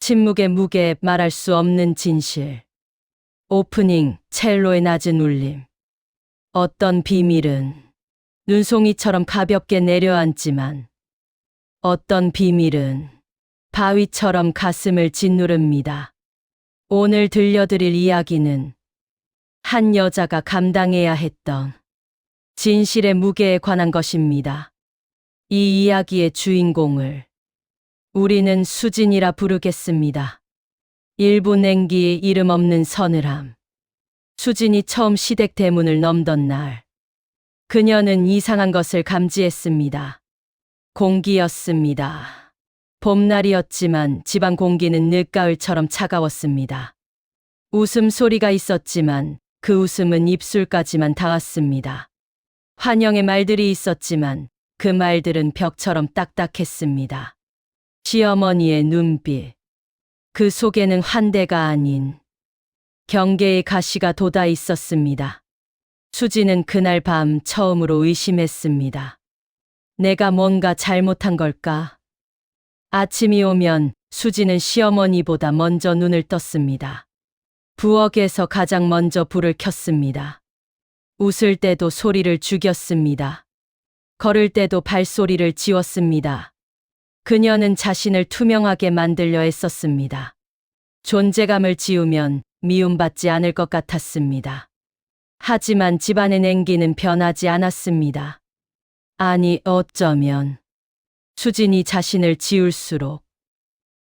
침묵의 무게, 말할 수 없는 진실. 오프닝, 첼로의 낮은 울림. 어떤 비밀은 눈송이처럼 가볍게 내려앉지만 어떤 비밀은 바위처럼 가슴을 짓누릅니다. 오늘 들려드릴 이야기는 한 여자가 감당해야 했던 진실의 무게에 관한 것입니다. 이 이야기의 주인공을 우리는 수진이라 부르겠습니다. 일부 냉기의 이름 없는 서늘함. 수진이 처음 시댁 대문을 넘던 날, 그녀는 이상한 것을 감지했습니다. 공기였습니다. 봄날이었지만 집안 공기는 늦가을처럼 차가웠습니다. 웃음소리가 있었지만 그 웃음은 입술까지만 닿았습니다. 환영의 말들이 있었지만 그 말들은 벽처럼 딱딱했습니다. 시어머니의 눈빛, 그 속에는 환대가 아닌 경계의 가시가 돋아 있었습니다. 수지는 그날 밤 처음으로 의심했습니다. 내가 뭔가 잘못한 걸까? 아침이 오면 수지는 시어머니보다 먼저 눈을 떴습니다. 부엌에서 가장 먼저 불을 켰습니다. 웃을 때도 소리를 죽였습니다. 걸을 때도 발소리를 지웠습니다. 그녀는 자신을 투명하게 만들려 애썼습니다. 존재감을 지우면 미움받지 않을 것 같았습니다. 하지만 집안의 냉기는 변하지 않았습니다. 아니, 어쩌면 수진이 자신을 지울수록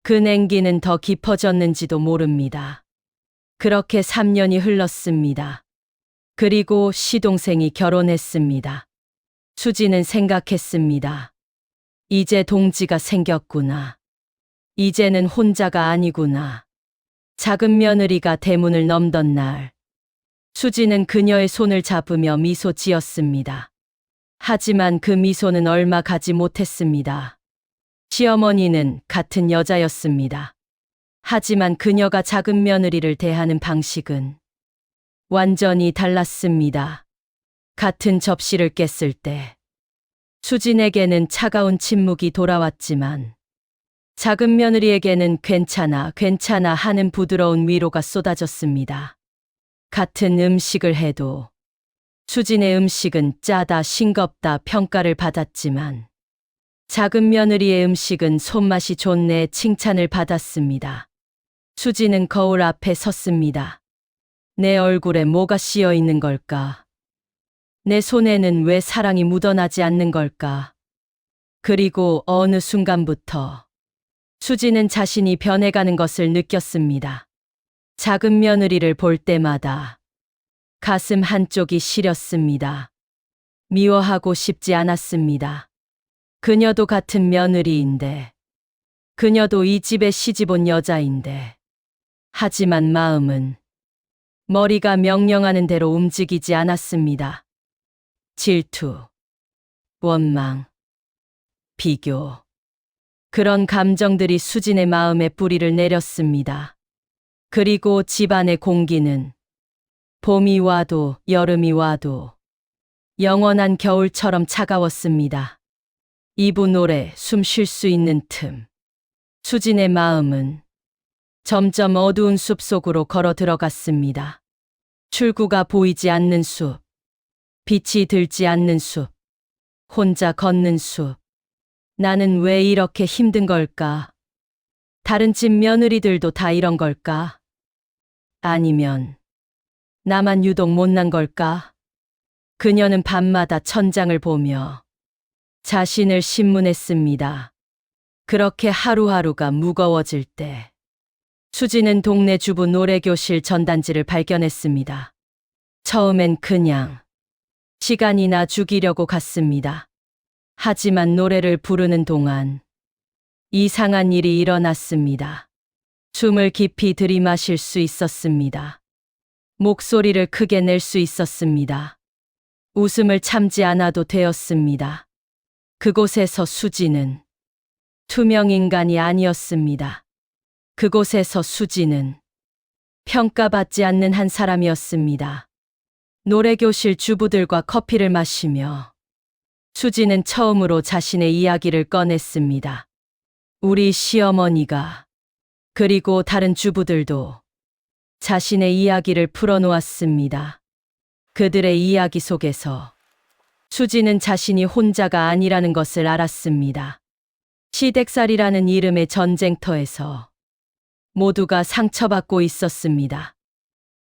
그 냉기는 더 깊어졌는지도 모릅니다. 그렇게 3년이 흘렀습니다. 그리고 시동생이 결혼했습니다. 수지는 생각했습니다. 이제 동지가 생겼구나. 이제는 혼자가 아니구나. 작은 며느리가 대문을 넘던 날, 수지는 그녀의 손을 잡으며 미소 지었습니다. 하지만 그 미소는 얼마 가지 못했습니다. 시어머니는 같은 여자였습니다. 하지만 그녀가 작은 며느리를 대하는 방식은 완전히 달랐습니다. 같은 접시를 깼을 때 수진에게는 차가운 침묵이 돌아왔지만 작은 며느리에게는 괜찮아, 괜찮아 하는 부드러운 위로가 쏟아졌습니다. 같은 음식을 해도 수진의 음식은 짜다, 싱겁다 평가를 받았지만 작은 며느리의 음식은 손맛이 좋네 칭찬을 받았습니다. 수지는 거울 앞에 섰습니다. 내 얼굴에 뭐가 씌어 있는 걸까? 내 손에는 왜 사랑이 묻어나지 않는 걸까? 그리고 어느 순간부터 수지는 자신이 변해가는 것을 느꼈습니다. 작은 며느리를 볼 때마다 가슴 한쪽이 시렸습니다. 미워하고 싶지 않았습니다. 그녀도 같은 며느리인데, 그녀도 이 집에 시집온 여자인데, 하지만 마음은 머리가 명령하는 대로 움직이지 않았습니다. 질투, 원망, 비교. 그런 감정들이 수진의 마음에 뿌리를 내렸습니다. 그리고 집안의 공기는 봄이 와도 여름이 와도 영원한 겨울처럼 차가웠습니다. 이분 오래 숨 쉴 수 있는 틈. 수진의 마음은 점점 어두운 숲 속으로 걸어 들어갔습니다. 출구가 보이지 않는 숲. 빛이 들지 않는 숲. 혼자 걷는 숲. 나는 왜 이렇게 힘든 걸까? 다른 집 며느리들도 다 이런 걸까? 아니면 나만 유독 못난 걸까? 그녀는 밤마다 천장을 보며 자신을 신문했습니다. 그렇게 하루하루가 무거워질 때 수지는 동네 주부 노래교실 전단지를 발견했습니다. 처음엔 그냥 시간이나 죽이려고 갔습니다. 하지만 노래를 부르는 동안 이상한 일이 일어났습니다. 숨을 깊이 들이마실 수 있었습니다. 목소리를 크게 낼 수 있었습니다. 웃음을 참지 않아도 되었습니다. 그곳에서 수지는 투명 인간이 아니었습니다. 그곳에서 수지는 평가받지 않는 한 사람이었습니다. 노래교실 주부들과 커피를 마시며 수지는 처음으로 자신의 이야기를 꺼냈습니다. 우리 시어머니가 그리고 다른 주부들도 자신의 이야기를 풀어놓았습니다. 그들의 이야기 속에서 수지는 자신이 혼자가 아니라는 것을 알았습니다. 시댁살이라는 이름의 전쟁터에서 모두가 상처받고 있었습니다.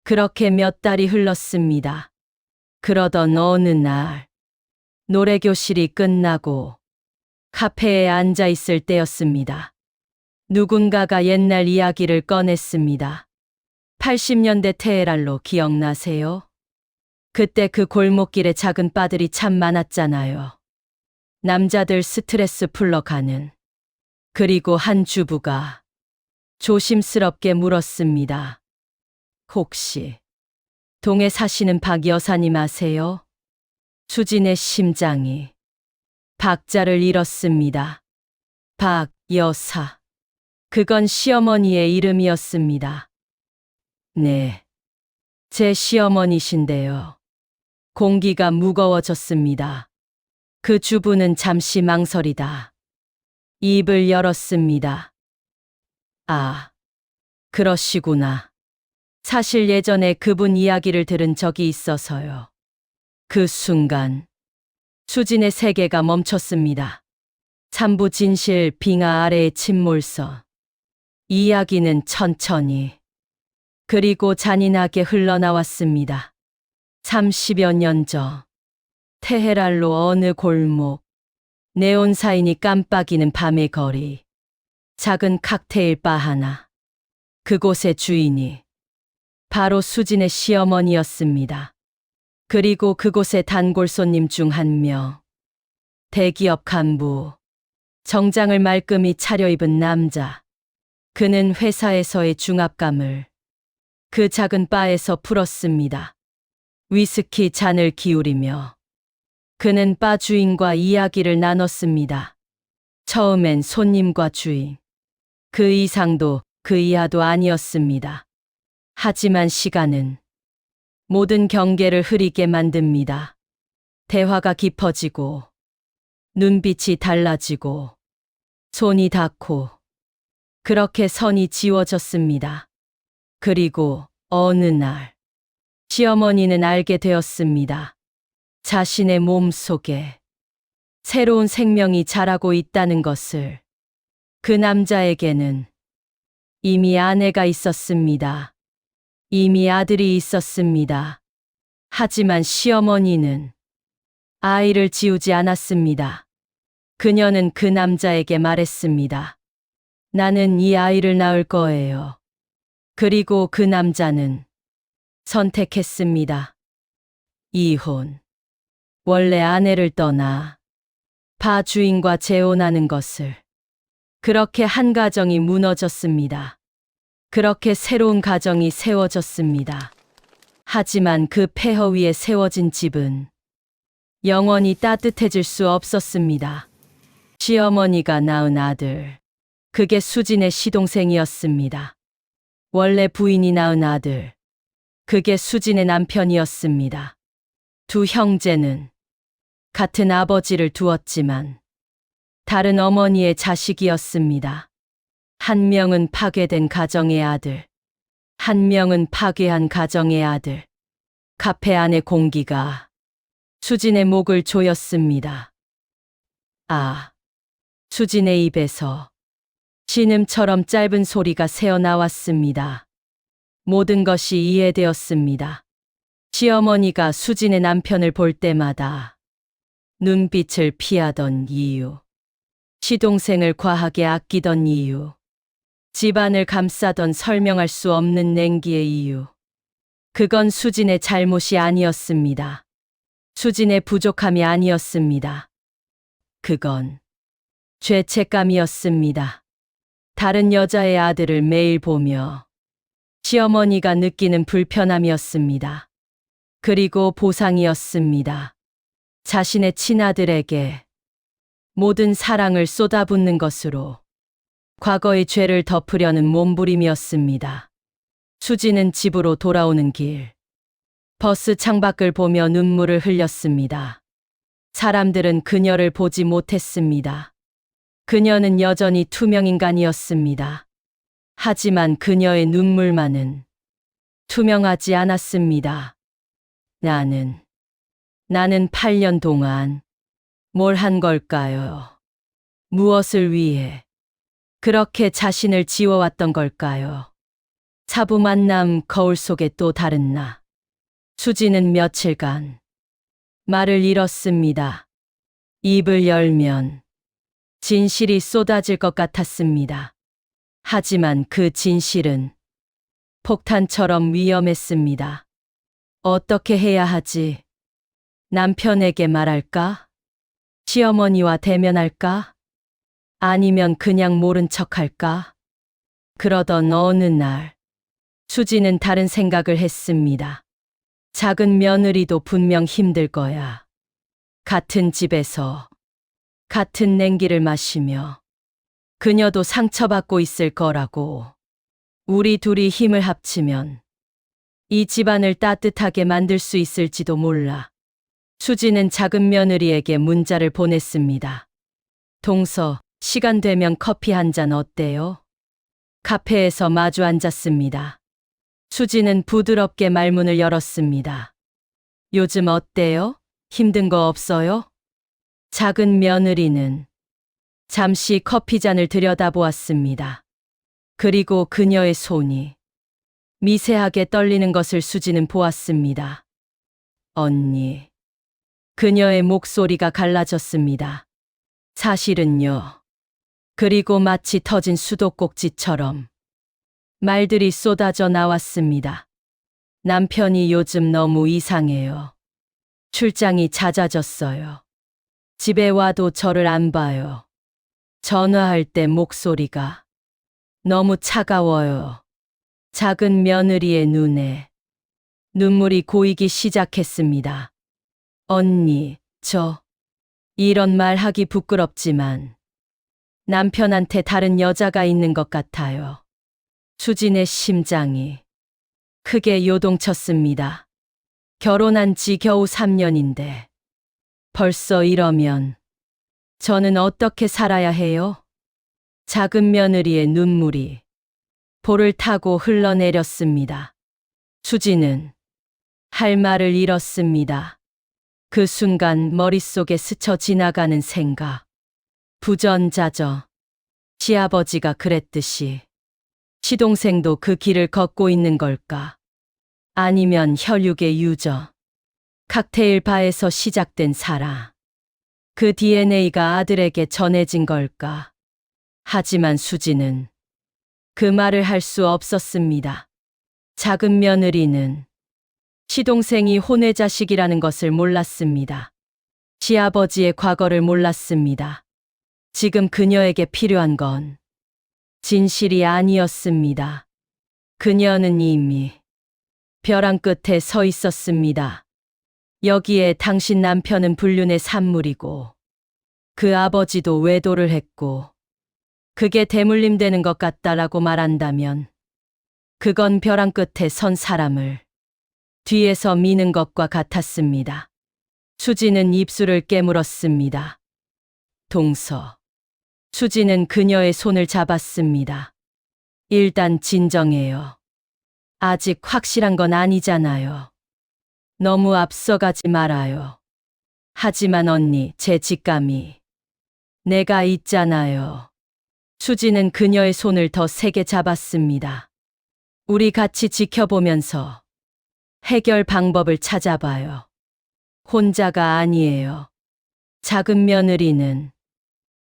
그렇게 몇 달이 흘렀습니다. 그러던 어느 날, 노래교실이 끝나고 카페에 앉아 있을 때였습니다. 누군가가 옛날 이야기를 꺼냈습니다. 80년대 테헤란로 기억나세요? 그때 그 골목길에 작은 바들이 참 많았잖아요. 남자들 스트레스 풀러 가는. 그리고 한 주부가 조심스럽게 물었습니다. 혹시 동에 사시는 박 여사님 아세요? 수진의 심장이 박자를 잃었습니다. 박 여사. 그건 시어머니의 이름이었습니다. 네, 제 시어머니신데요. 공기가 무거워졌습니다. 그 주부는 잠시 망설이다 입을 열었습니다. 아, 그러시구나. 사실 예전에 그분 이야기를 들은 적이 있어서요. 그 순간 수진의 세계가 멈췄습니다. 참부 진실 빙하 아래의 침몰선. 이야기는 천천히 그리고 잔인하게 흘러나왔습니다. 30여 년 전 테헤란로 어느 골목, 네온 사인이 깜빡이는 밤의 거리, 작은 칵테일 바 하나. 그곳의 주인이 바로 수진의 시어머니였습니다. 그리고 그곳의 단골 손님 중 한 명, 대기업 간부, 정장을 말끔히 차려입은 남자. 그는 회사에서의 중압감을 그 작은 바에서 풀었습니다. 위스키 잔을 기울이며 그는 바 주인과 이야기를 나눴습니다. 처음엔 손님과 주인, 그 이상도 그 이하도 아니었습니다. 하지만 시간은 모든 경계를 흐리게 만듭니다. 대화가 깊어지고 눈빛이 달라지고 손이 닿고 그렇게 선이 지워졌습니다. 그리고 어느 날 시어머니는 알게 되었습니다. 자신의 몸 속에 새로운 생명이 자라고 있다는 것을. 그 남자에게는 이미 아내가 있었습니다. 이미 아들이 있었습니다. 하지만 시어머니는 아이를 지우지 않았습니다. 그녀는 그 남자에게 말했습니다. 나는 이 아이를 낳을 거예요. 그리고 그 남자는 선택했습니다. 이혼. 원래 아내를 떠나 바 주인과 재혼하는 것을. 그렇게 한 가정이 무너졌습니다. 그렇게 새로운 가정이 세워졌습니다. 하지만 그 폐허 위에 세워진 집은 영원히 따뜻해질 수 없었습니다. 시어머니가 낳은 아들. 그게 수진의 시동생이었습니다. 원래 부인이 낳은 아들. 그게 수진의 남편이었습니다. 두 형제는 같은 아버지를 두었지만 다른 어머니의 자식이었습니다. 한 명은 파괴된 가정의 아들, 한 명은 파괴한 가정의 아들. 카페 안의 공기가 수진의 목을 조였습니다. 아, 수진의 입에서 신음처럼 짧은 소리가 새어나왔습니다. 모든 것이 이해되었습니다. 시어머니가 수진의 남편을 볼 때마다 눈빛을 피하던 이유, 시동생을 과하게 아끼던 이유, 집안을 감싸던 설명할 수 없는 냉기의 이유. 그건 수진의 잘못이 아니었습니다. 수진의 부족함이 아니었습니다. 그건 죄책감이었습니다. 다른 여자의 아들을 매일 보며 시어머니가 느끼는 불편함이었습니다. 그리고 보상이었습니다. 자신의 친아들에게 모든 사랑을 쏟아붓는 것으로 과거의 죄를 덮으려는 몸부림이었습니다. 수지는 집으로 돌아오는 길, 버스 창밖을 보며 눈물을 흘렸습니다. 사람들은 그녀를 보지 못했습니다. 그녀는 여전히 투명인간이었습니다. 하지만 그녀의 눈물만은 투명하지 않았습니다. 나는 8년 동안 뭘 한 걸까요? 무엇을 위해 그렇게 자신을 지워왔던 걸까요? 사부 만남 거울 속에 또 다른 나. 수지는 며칠간 말을 잃었습니다. 입을 열면 진실이 쏟아질 것 같았습니다. 하지만 그 진실은 폭탄처럼 위험했습니다. 어떻게 해야 하지? 남편에게 말할까? 시어머니와 대면할까? 아니면 그냥 모른 척할까? 그러던 어느 날, 수지는 다른 생각을 했습니다. 작은 며느리도 분명 힘들 거야. 같은 집에서 같은 냉기를 마시며 그녀도 상처받고 있을 거라고. 우리 둘이 힘을 합치면 이 집안을 따뜻하게 만들 수 있을지도 몰라. 수지는 작은 며느리에게 문자를 보냈습니다. 동서, 시간 되면 커피 한 잔 어때요? 카페에서 마주 앉았습니다. 수지는 부드럽게 말문을 열었습니다. 요즘 어때요? 힘든 거 없어요? 작은 며느리는 잠시 커피잔을 들여다보았습니다. 그리고 그녀의 손이 미세하게 떨리는 것을 수지는 보았습니다. 언니. 그녀의 목소리가 갈라졌습니다. 사실은요. 그리고 마치 터진 수도꼭지처럼 말들이 쏟아져 나왔습니다. 남편이 요즘 너무 이상해요. 출장이 잦아졌어요. 집에 와도 저를 안 봐요. 전화할 때 목소리가 너무 차가워요. 작은 며느리의 눈에 눈물이 고이기 시작했습니다. 언니, 이런 말 하기 부끄럽지만 남편한테 다른 여자가 있는 것 같아요. 수진의 심장이 크게 요동쳤습니다. 결혼한 지 겨우 3년인데 벌써 이러면 저는 어떻게 살아야 해요? 작은 며느리의 눈물이 볼을 타고 흘러내렸습니다. 수지는 할 말을 잃었습니다. 그 순간 머릿속에 스쳐 지나가는 생각. 부전자저. 시아버지가 그랬듯이 시동생도 그 길을 걷고 있는 걸까? 아니면 혈육의 유저. 칵테일 바에서 시작된 사랑. 그 DNA가 아들에게 전해진 걸까? 하지만 수지는 그 말을 할 수 없었습니다. 작은 며느리는 시동생이 혼외 자식이라는 것을 몰랐습니다. 시아버지의 과거를 몰랐습니다. 지금 그녀에게 필요한 건 진실이 아니었습니다. 그녀는 이미 벼랑 끝에 서 있었습니다. 여기에 당신 남편은 불륜의 산물이고 그 아버지도 외도를 했고 그게 대물림되는 것 같다라고 말한다면 그건 벼랑 끝에 선 사람을 뒤에서 미는 것과 같았습니다. 수지는 입술을 깨물었습니다. 동서. 수지는 그녀의 손을 잡았습니다. 일단 진정해요. 아직 확실한 건 아니잖아요. 너무 앞서가지 말아요. 하지만 언니, 제 직감이 내가 있잖아요. 수지는 그녀의 손을 더 세게 잡았습니다. 우리 같이 지켜보면서 해결 방법을 찾아봐요. 혼자가 아니에요. 작은 며느리는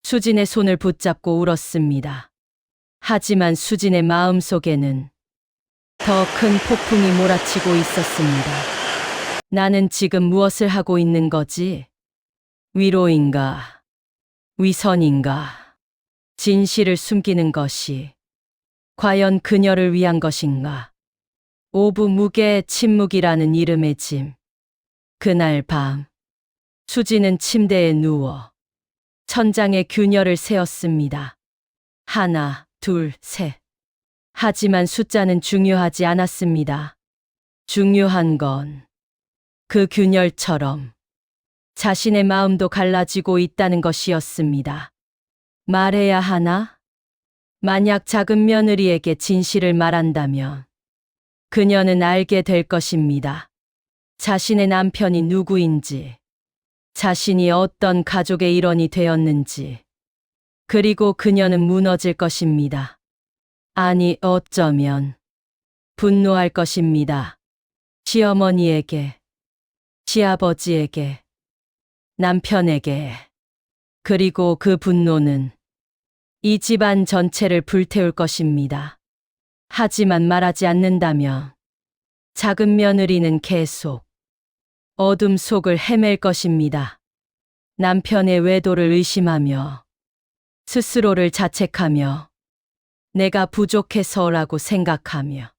수진의 손을 붙잡고 울었습니다. 하지만 수진의 마음속에는 더 큰 폭풍이 몰아치고 있었습니다. 나는 지금 무엇을 하고 있는 거지? 위로인가? 위선인가? 진실을 숨기는 것이 과연 그녀를 위한 것인가? 오부무게 침묵이라는 이름의 짐. 그날 밤, 수지는 침대에 누워 천장에 균열을 세었습니다. 하나, 둘, 셋. 하지만 숫자는 중요하지 않았습니다. 중요한 건 그 균열처럼 자신의 마음도 갈라지고 있다는 것이었습니다. 말해야 하나? 만약 작은 며느리에게 진실을 말한다면 그녀는 알게 될 것입니다. 자신의 남편이 누구인지, 자신이 어떤 가족의 일원이 되었는지, 그리고 그녀는 무너질 것입니다. 아니, 어쩌면 분노할 것입니다. 시어머니에게, 시아버지에게, 남편에게. 그리고 그 분노는 이 집안 전체를 불태울 것입니다. 하지만 말하지 않는다면 작은 며느리는 계속 어둠 속을 헤맬 것입니다. 남편의 외도를 의심하며 스스로를 자책하며 내가 부족해서라고 생각하며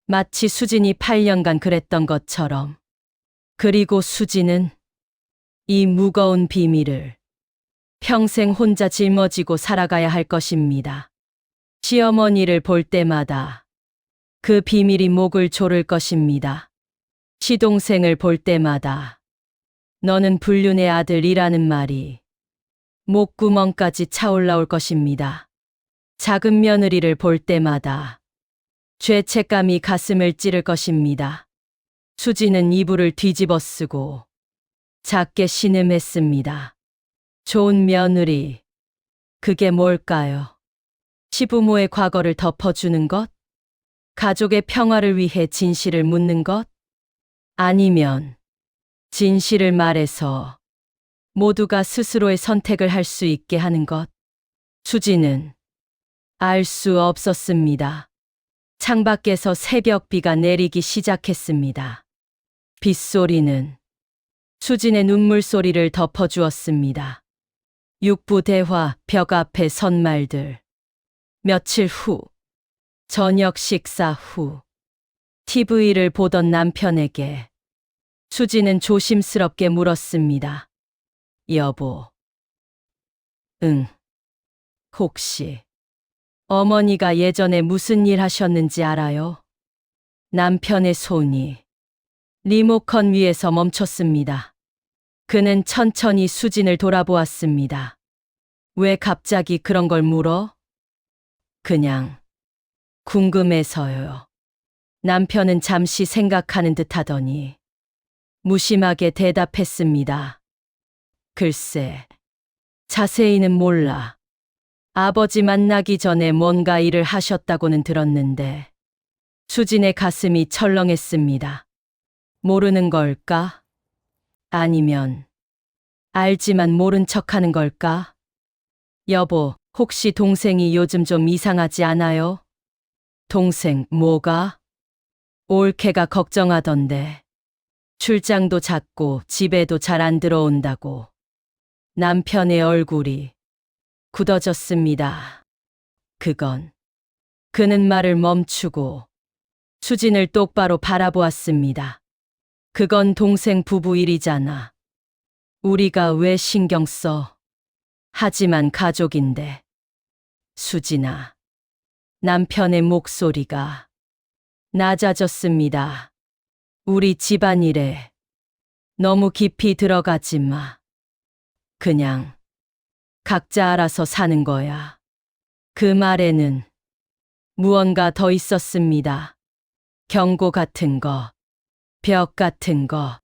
마치 수진이 8년간 그랬던 것처럼. 그리고 수진은 이 무거운 비밀을 평생 혼자 짊어지고 살아가야 할 것입니다. 시어머니를 볼 때마다 그 비밀이 목을 조를 것입니다. 시동생을 볼 때마다 너는 불륜의 아들이라는 말이 목구멍까지 차올라올 것입니다. 작은 며느리를 볼 때마다 죄책감이 가슴을 찌를 것입니다. 수지는 이불을 뒤집어 쓰고 작게 신음했습니다. 좋은 며느리, 그게 뭘까요? 시부모의 과거를 덮어주는 것? 가족의 평화를 위해 진실을 묻는 것? 아니면 진실을 말해서 모두가 스스로의 선택을 할 수 있게 하는 것? 수지는 알 수 없었습니다. 창밖에서 새벽비가 내리기 시작했습니다. 빗소리는 수진의 눈물 소리를 덮어주었습니다. 육부대화 벽 앞에 선 말들. 며칠 후, 저녁 식사 후, TV를 보던 남편에게 수지는 조심스럽게 물었습니다. 여보. 응. 혹시 어머니가 예전에 무슨 일 하셨는지 알아요? 남편의 손이 리모컨 위에서 멈췄습니다. 그는 천천히 수진을 돌아보았습니다. 왜 갑자기 그런 걸 물어? 그냥 궁금해서요. 남편은 잠시 생각하는 듯 하더니 무심하게 대답했습니다. 글쎄, 자세히는 몰라. 아버지 만나기 전에 뭔가 일을 하셨다고는 들었는데. 수진의 가슴이 철렁했습니다. 모르는 걸까? 아니면 알지만 모른 척하는 걸까? 여보, 혹시 동생이 요즘 좀 이상하지 않아요? 동생, 뭐가? 올케가 걱정하던데. 출장도 잦고 집에도 잘 안 들어온다고. 남편의 얼굴이 굳어졌습니다. 그는 말을 멈추고 수진을 똑바로 바라보았습니다. 그건 동생 부부 일이잖아. 우리가 왜 신경 써? 하지만 가족인데. 수진아. 남편의 목소리가 낮아졌습니다. 우리 집안일에 너무 깊이 들어가지 마. 그냥 각자 알아서 사는 거야. 그 말에는 무언가 더 있었습니다. 경고 같은 거, 벽 같은 거.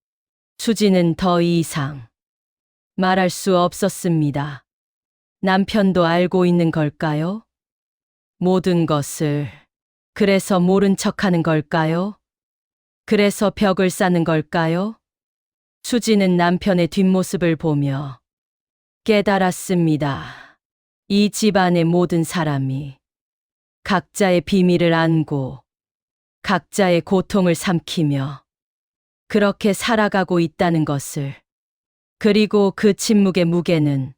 수지는 더 이상 말할 수 없었습니다. 남편도 알고 있는 걸까요? 모든 것을. 그래서 모른 척하는 걸까요? 그래서 벽을 쌓는 걸까요? 수지는 남편의 뒷모습을 보며 깨달았습니다. 이 집안의 모든 사람이 각자의 비밀을 안고 각자의 고통을 삼키며 그렇게 살아가고 있다는 것을. 그리고 그 침묵의 무게는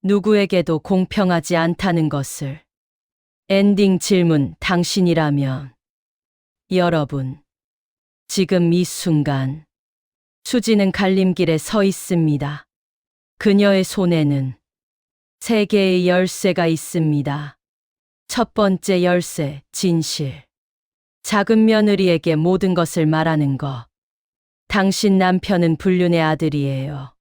누구에게도 공평하지 않다는 것을. 엔딩 질문, 당신이라면? 여러분, 지금 이 순간 수지는 갈림길에 서 있습니다. 그녀의 손에는 3개의 열쇠가 있습니다. 첫 번째 열쇠, 진실. 작은 며느리에게 모든 것을 말하는 것. 당신 남편은 불륜의 아들이에요.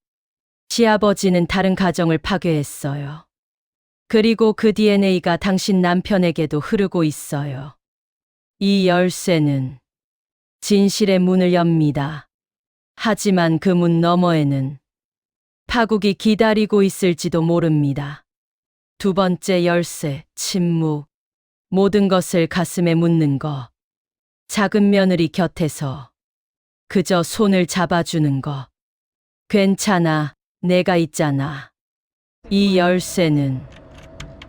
시아버지는 다른 가정을 파괴했어요. 그리고 그 DNA가 당신 남편에게도 흐르고 있어요. 이 열쇠는 진실의 문을 엽니다. 하지만 그 문 너머에는 파국이 기다리고 있을지도 모릅니다. 두 번째 열쇠, 침묵. 모든 것을 가슴에 묻는 것. 작은 며느리 곁에서 그저 손을 잡아주는 것. 괜찮아, 내가 있잖아. 이 열쇠는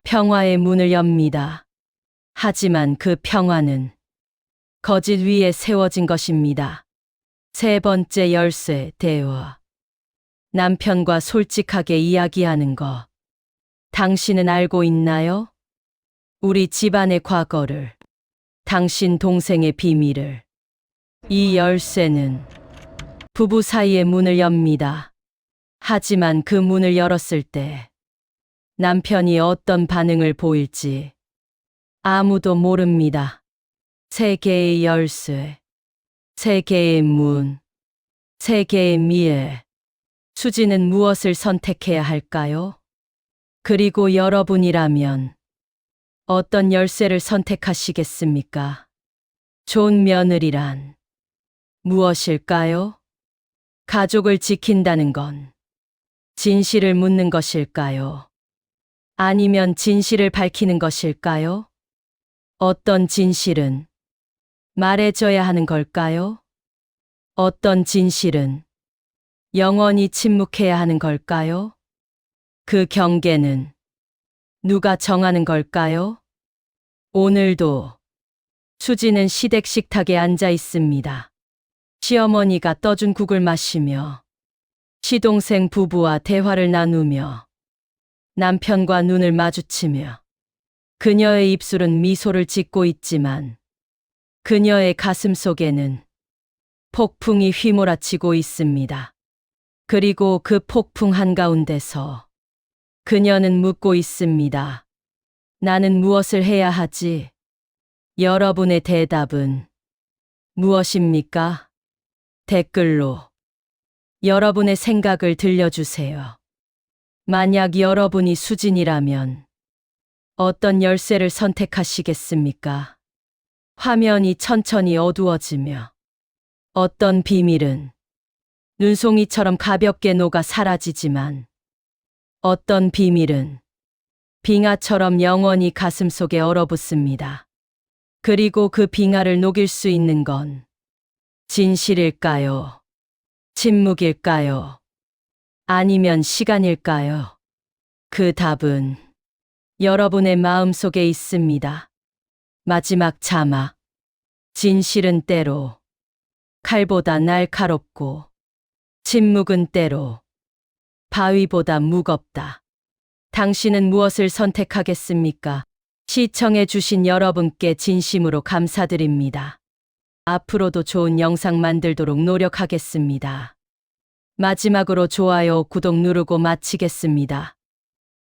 평화의 문을 엽니다. 하지만 그 평화는 거짓 위에 세워진 것입니다. 세 번째 열쇠, 대화. 남편과 솔직하게 이야기하는 것. 당신은 알고 있나요? 우리 집안의 과거를, 당신 동생의 비밀을. 이 열쇠는 부부 사이의 문을 엽니다. 하지만 그 문을 열었을 때 남편이 어떤 반응을 보일지 아무도 모릅니다. 세 개의 열쇠, 세 개의 문, 세 개의 미래. 수지는 무엇을 선택해야 할까요? 그리고 여러분이라면 어떤 열쇠를 선택하시겠습니까? 좋은 며느리란 무엇일까요? 가족을 지킨다는 건 진실을 묻는 것일까요? 아니면 진실을 밝히는 것일까요? 어떤 진실은 말해줘야 하는 걸까요? 어떤 진실은 영원히 침묵해야 하는 걸까요? 그 경계는 누가 정하는 걸까요? 오늘도 수지는 시댁 식탁에 앉아 있습니다. 시어머니가 떠준 국을 마시며 시동생 부부와 대화를 나누며 남편과 눈을 마주치며 그녀의 입술은 미소를 짓고 있지만 그녀의 가슴 속에는 폭풍이 휘몰아치고 있습니다. 그리고 그 폭풍 한가운데서 그녀는 묻고 있습니다. 나는 무엇을 해야 하지? 여러분의 대답은 무엇입니까? 댓글로 여러분의 생각을 들려주세요. 만약 여러분이 수진이라면 어떤 열쇠를 선택하시겠습니까? 화면이 천천히 어두워지며 어떤 비밀은 눈송이처럼 가볍게 녹아 사라지지만 어떤 비밀은 빙하처럼 영원히 가슴속에 얼어붙습니다. 그리고 그 빙하를 녹일 수 있는 건 진실일까요? 침묵일까요? 아니면 시간일까요? 그 답은 여러분의 마음속에 있습니다. 마지막 자막. 진실은 때로 칼보다 날카롭고 침묵은 때로 바위보다 무겁다. 당신은 무엇을 선택하겠습니까? 시청해주신 여러분께 진심으로 감사드립니다. 앞으로도 좋은 영상 만들도록 노력하겠습니다. 마지막으로 좋아요, 구독 누르고 마치겠습니다.